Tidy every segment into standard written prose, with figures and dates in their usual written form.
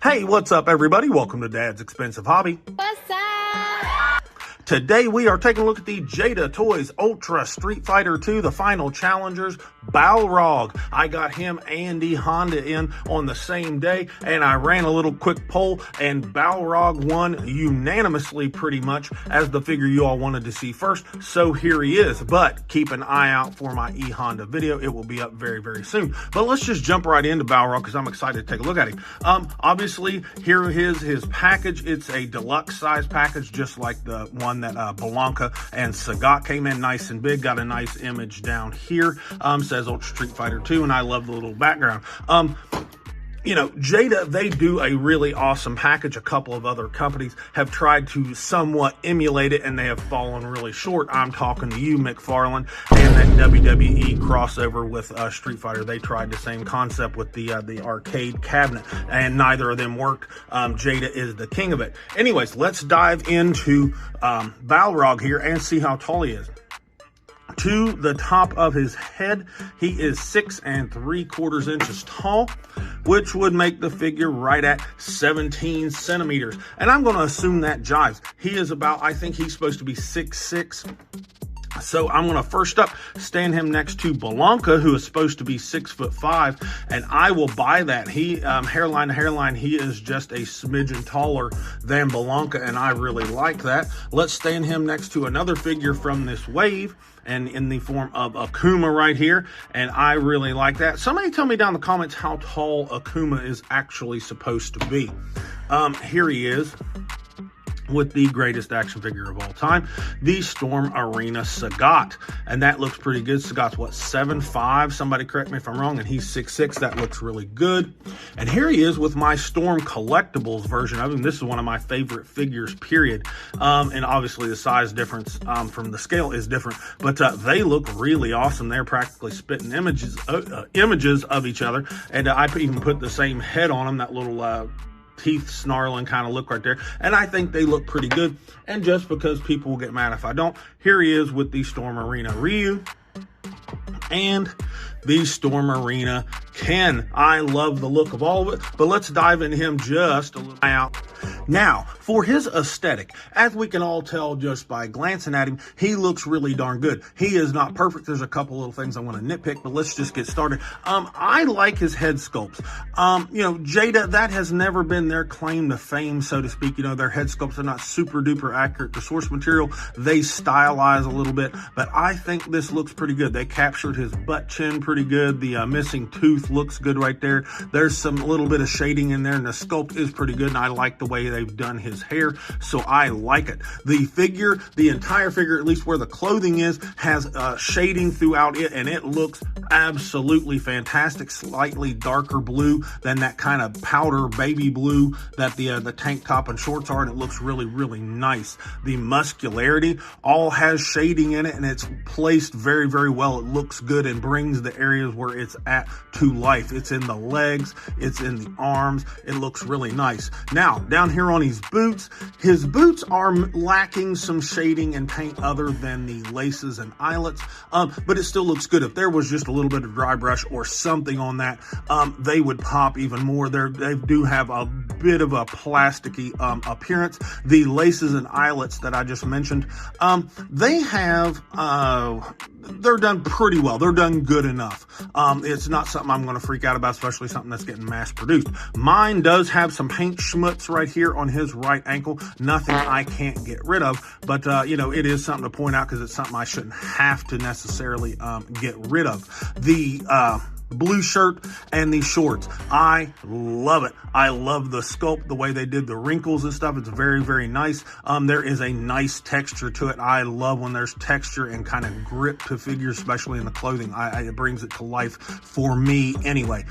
Hey, what's up, everybody? Welcome to Dad's Expensive Hobby. What's up? Today, we are taking a look at the Jada Toys Ultra Street Fighter 2, the final challengers, Balrog. I got him and the Honda in on the same day, and I ran a little quick poll, and Balrog won unanimously pretty much as the figure you all wanted to see first. So here he is, but keep an eye out for my e-Honda video. It will be up very, very soon. But let's just jump right into Balrog because I'm excited to take a look at him. Obviously, here is his package. It's a deluxe size package, just like the one that Blanca and Sagat came in, nice and big. Got a nice image down here. Says Ultra Street Fighter 2, and I love the little background. You know, Jada, they do a really awesome package. A couple of other companies have tried to somewhat emulate it, and they have fallen really short. I'm talking to you, McFarlane, and that WWE crossover with Street Fighter. They tried the same concept with the arcade cabinet, and neither of them worked. Jada is the king of it. Anyways, let's dive into Balrog here and see how tall he is. To the top of his head, he is 6 3/4 inches tall, which would make the figure right at 17 centimeters. And I'm going to assume that jives. He is about, I think he's supposed to be 6'6". So I'm going to first up stand him next to Blanca, who is supposed to be 6'5", and I will buy that. He, hairline to hairline, he is just a smidgen taller than Blanca, and I really like that. Let's stand him next to another figure from this wave, and in the form of Akuma right here, and I really like that. Somebody tell me down in the comments how tall Akuma is actually supposed to be. Here he is, with the greatest action figure of all time, the Storm Arena Sagat. And that looks pretty good. Sagat's what, 7'5"? Somebody correct me if I'm wrong, and he's 6'6". That looks really good. And here he is with my Storm Collectibles version of him. This is one of my favorite figures, period. And obviously the size difference from the scale is different, but they look really awesome. They're practically spitting images of each other. And I even put the same head on them, that little teeth snarling kind of look right there, and I think they look pretty good. And just because people will get mad if I don't, here he is with the Storm Arena Ryu and the Storm Arena Ken. I love the look of all of it, but let's dive into him just a little out. Now, for his aesthetic, as we can all tell just by glancing at him, he looks really darn good. He is not perfect. There's a couple little things I want to nitpick, but let's just get started. I like his head sculpts. You know, Jada, that has never been their claim to fame, so to speak. You know, their head sculpts are not super duper accurate to source material. They stylize a little bit, but I think this looks pretty good. They captured his butt chin pretty good. The missing tooth looks good right there. There's some little bit of shading in there, and the sculpt is pretty good, and I like the way they've done his hair, so I like it. The figure, the entire figure, at least where the clothing is, has shading throughout it, and it looks absolutely fantastic. Slightly darker blue than that kind of powder baby blue that the tank top and shorts are, and it looks really, really nice. The muscularity all has shading in it, and it's placed very, very well. It looks good and brings the areas where it's at to life. It's in the legs, it's in the arms. It looks really nice. Now, down here on his boots are lacking some shading and paint other than the laces and eyelets, but it still looks good. If there was just a little bit of dry brush or something on that, they would pop even more. They do have a bit of a plasticky appearance. The laces and eyelets that I just mentioned, they have they're done pretty well. They're done good enough. It's not something I'm going to freak out about, especially something that's getting mass produced. Mine does have some paint schmutz right here on his right ankle. Nothing I can't get rid of, but you know, it is something to point out because it's something I shouldn't have to necessarily get rid of. The blue shirt and these shorts, I love it. I love the sculpt, the way they did the wrinkles and stuff. It's very, very nice. There is a nice texture to it. I love when there's texture and kind of grip to figures, especially in the clothing. It brings it to life for me anyway.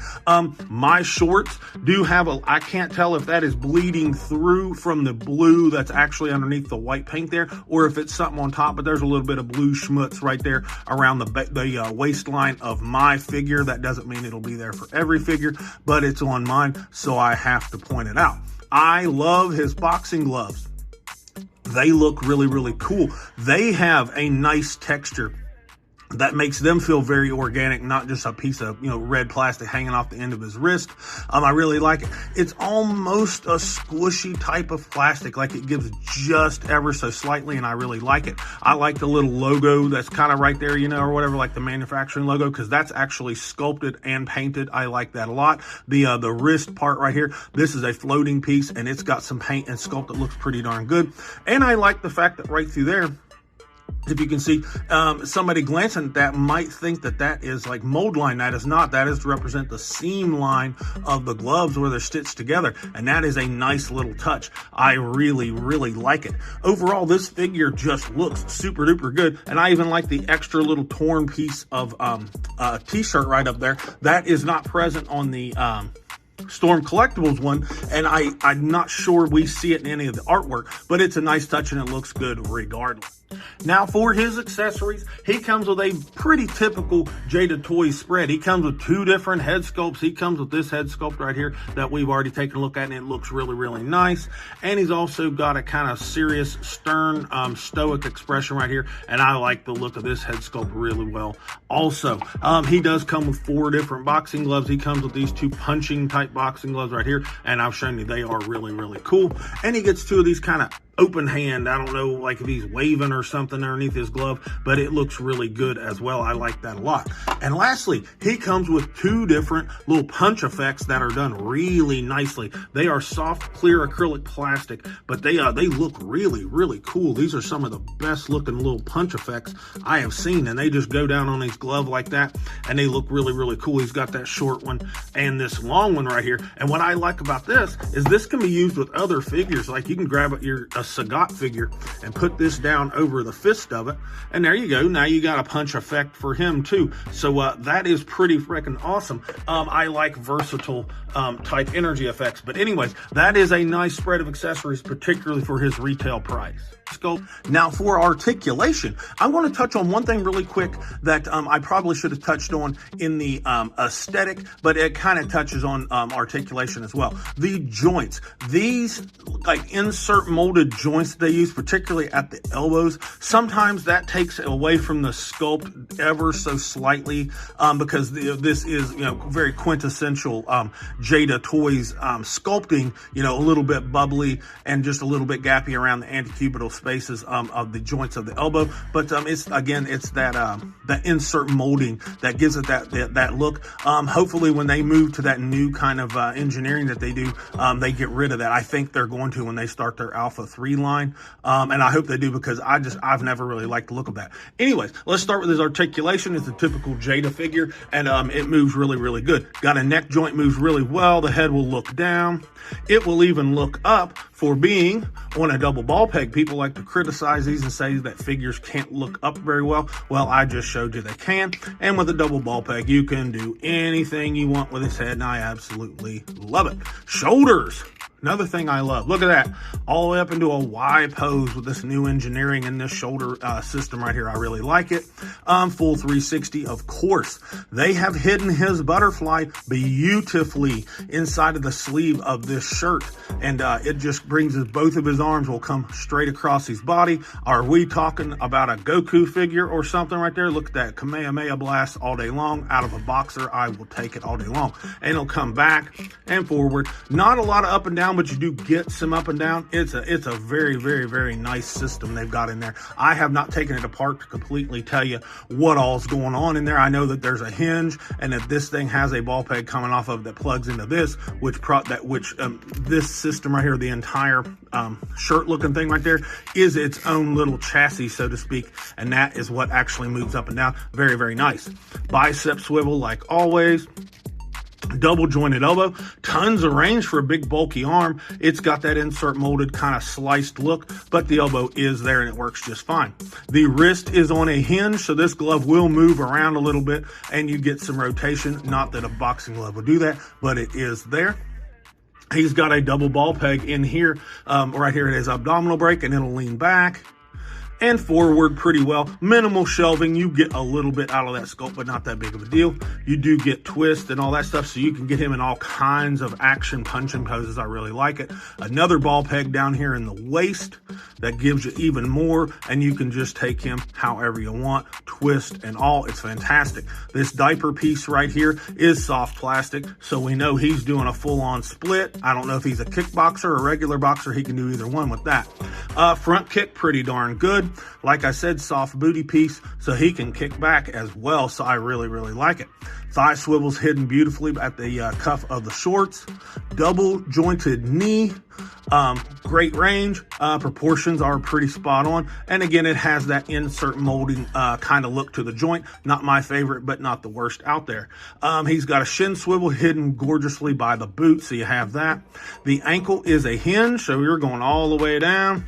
My shorts do have I can't tell if that is bleeding through from the blue that's actually underneath the white paint there, or if it's something on top, but there's a little bit of blue schmutz right there around the waistline of my figure. That doesn't mean it'll be there for every figure, but it's on mine, so I have to point it out. I love his boxing gloves. They look really, really cool. They have a nice texture That makes them feel very organic, not just a piece of, red plastic hanging off the end of his wrist. I really like it. It's almost a squishy type of plastic, like it gives just ever so slightly, and I really like it. I like the little logo that's kind of right there, or whatever, like the manufacturing logo, because that's actually sculpted and painted. I like that a lot. The wrist part right here, this is a floating piece, and it's got some paint and sculpt that looks pretty darn good. And I like the fact that right through there, if you can see, somebody glancing at that might think that that is like mold line. That is not. That is to represent the seam line of the gloves where they're stitched together. And that is a nice little touch. I really, really like it. Overall, this figure just looks super duper good. And I even like the extra little torn piece of t-shirt right up there. That is not present on the Storm Collectibles one, and I'm not sure we see it in any of the artwork, but it's a nice touch and it looks good regardless. Now for his accessories, he comes with a pretty typical Jada Toys spread. He comes with 2 different head sculpts. He comes with this head sculpt right here that we've already taken a look at, and it looks really, really nice. And he's also got a kind of serious, stern, stoic expression right here, and I like the look of this head sculpt really well. Also, he does come with 4 different boxing gloves. He comes with these 2 punching type boxing gloves right here, and I've shown you they are really, really cool. And he gets 2 of these kind of open hand. I don't know, like if he's waving or something underneath his glove, but it looks really good as well. I like that a lot. And lastly, he comes with 2 different little punch effects that are done really nicely. They are soft, clear acrylic plastic, but they look really, really cool. These are some of the best looking little punch effects I have seen, and they just go down on his glove like that, and they look really, really cool. He's got that short one and this long one right here. And what I like about this is this can be used with other figures. Like you can grab a Sagat figure and put this down over the fist of it, and there you go. Now you got a punch effect for him too. So that is pretty freaking awesome. I like versatile type energy effects. But anyways, that is a nice spread of accessories, particularly for his retail price. Now for articulation, I want to touch on one thing really quick that I probably should have touched on in the aesthetic, but it kind of touches on articulation as well. The joints, these like insert molded joints that they use, particularly at the elbows, sometimes that takes away from the sculpt ever so slightly, because this is very quintessential Jada Toys sculpting, a little bit bubbly and just a little bit gappy around the antecubital spaces of the joints of the elbow. But it's that insert molding that gives it that look. Hopefully when they move to that new kind of engineering that they do, they get rid of that. I think they're going to when they start their Alpha 3 line, and I hope they do, because I've never really liked the look of that. Anyways, let's start with his articulation. It's a typical Jada figure, and it moves really, really good. Got a neck joint, moves really well. The head will look down. It will even look up for being on a double ball peg. People like to criticize these and say that figures can't look up very well. Well, I just showed you they can. And with a double ball peg, you can do anything you want with this head, and I absolutely love it. Shoulders. Another thing I love. Look at that. All the way up into a Y pose with this new engineering in this shoulder system right here. I really like it. Full 360, of course. They have hidden his butterfly beautifully inside of the sleeve of this shirt. And it just brings both of his arms will come straight across his body. Are we talking about a Goku figure or something right there? Look at that. Kamehameha blast all day long. Out of a boxer, I will take it all day long. And it'll come back and forward. Not a lot of up and down, but you do get some up and down. It's a very, very, very nice system they've got in there. I have not taken it apart to completely tell you what all's going on in there. I know that there's a hinge, and that this thing has a ball peg coming off of that plugs into this, this system right here, the entire shirt looking thing right there, is its own little chassis, so to speak, and that is what actually moves up and down. Very, very nice. Bicep swivel like always. Double jointed elbow, tons of range for a big bulky arm. It's got that insert molded kind of sliced look, but the elbow is there and it works just fine. The wrist is on a hinge, so this glove will move around a little bit and you get some rotation. Not that a boxing glove would do that, but it is there. He's got a double ball peg in here, right here at his abdominal break, and it'll lean back. and forward pretty well. Minimal shelving. You get a little bit out of that sculpt, but not that big of a deal. You do get twist and all that stuff, so you can get him in all kinds of action punching poses. I really like it. Another ball peg down here in the waist that gives you even more, and you can just take him however you want, twist and all. It's fantastic. This diaper piece right here is soft plastic, so we know he's doing a full-on split. I don't know if he's a kickboxer or a regular boxer. He can do either one with that. Front kick, pretty darn good. Like I said, soft booty piece, so he can kick back as well, so I really, really like it. Thigh swivels hidden beautifully at the cuff of the shorts. Double jointed knee. Great range. Proportions are pretty spot on. And again, it has that insert molding kind of look to the joint. Not my favorite, but not the worst out there. He's got a shin swivel hidden gorgeously by the boot, so you have that. The ankle is a hinge, so you're going all the way down.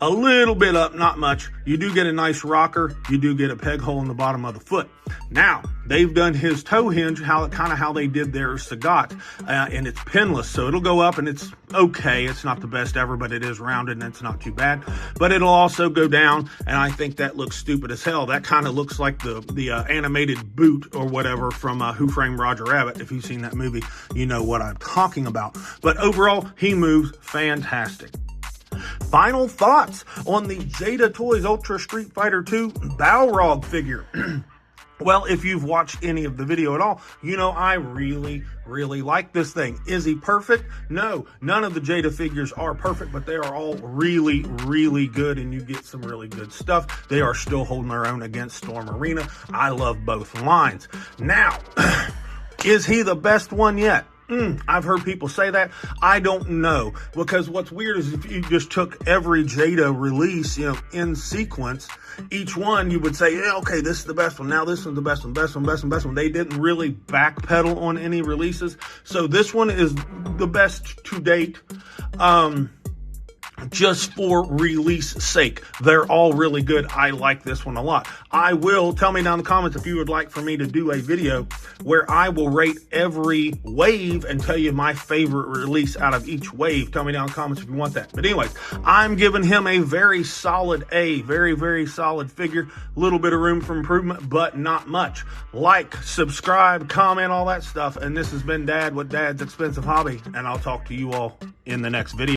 A little bit up, not much. You do get a nice rocker. You do get a peg hole in the bottom of the foot. Now, they've done his toe hinge how they did their Sagat, and it's pinless, so it'll go up and it's okay. It's not the best ever, but it is rounded and it's not too bad. But it'll also go down, and I think that looks stupid as hell. That kind of looks like the animated boot or whatever from Who Framed Roger Rabbit. If you've seen that movie, you know what I'm talking about. But overall, he moves fantastic. Final thoughts on the Jada Toys Ultra Street Fighter 2 Balrog figure. Well, if you've watched any of the video at all, you know I really, really like this thing. Is he perfect? No, none of the Jada figures are perfect, but they are all really, really good, and you get some really good stuff. They are still holding their own against Storm Arena. I love both lines. Now, is he the best one yet? I've heard people say that. I don't know, because what's weird is if you just took every Jada release, in sequence, each one you would say, yeah, okay, this is the best one. Now this one's the best one, best one, best one, best one. They didn't really backpedal on any releases. So this one is the best to date. Just for release sake. They're all really good. I like this one a lot. Tell me down in the comments if you would like for me to do a video where I will rate every wave and tell you my favorite release out of each wave. Tell me down in the comments if you want that. But anyways, I'm giving him a very solid A. Very, very solid figure. A little bit of room for improvement, but not much. Like, subscribe, comment, all that stuff. And this has been Dad with Dad's Expensive Hobby. And I'll talk to you all in the next video.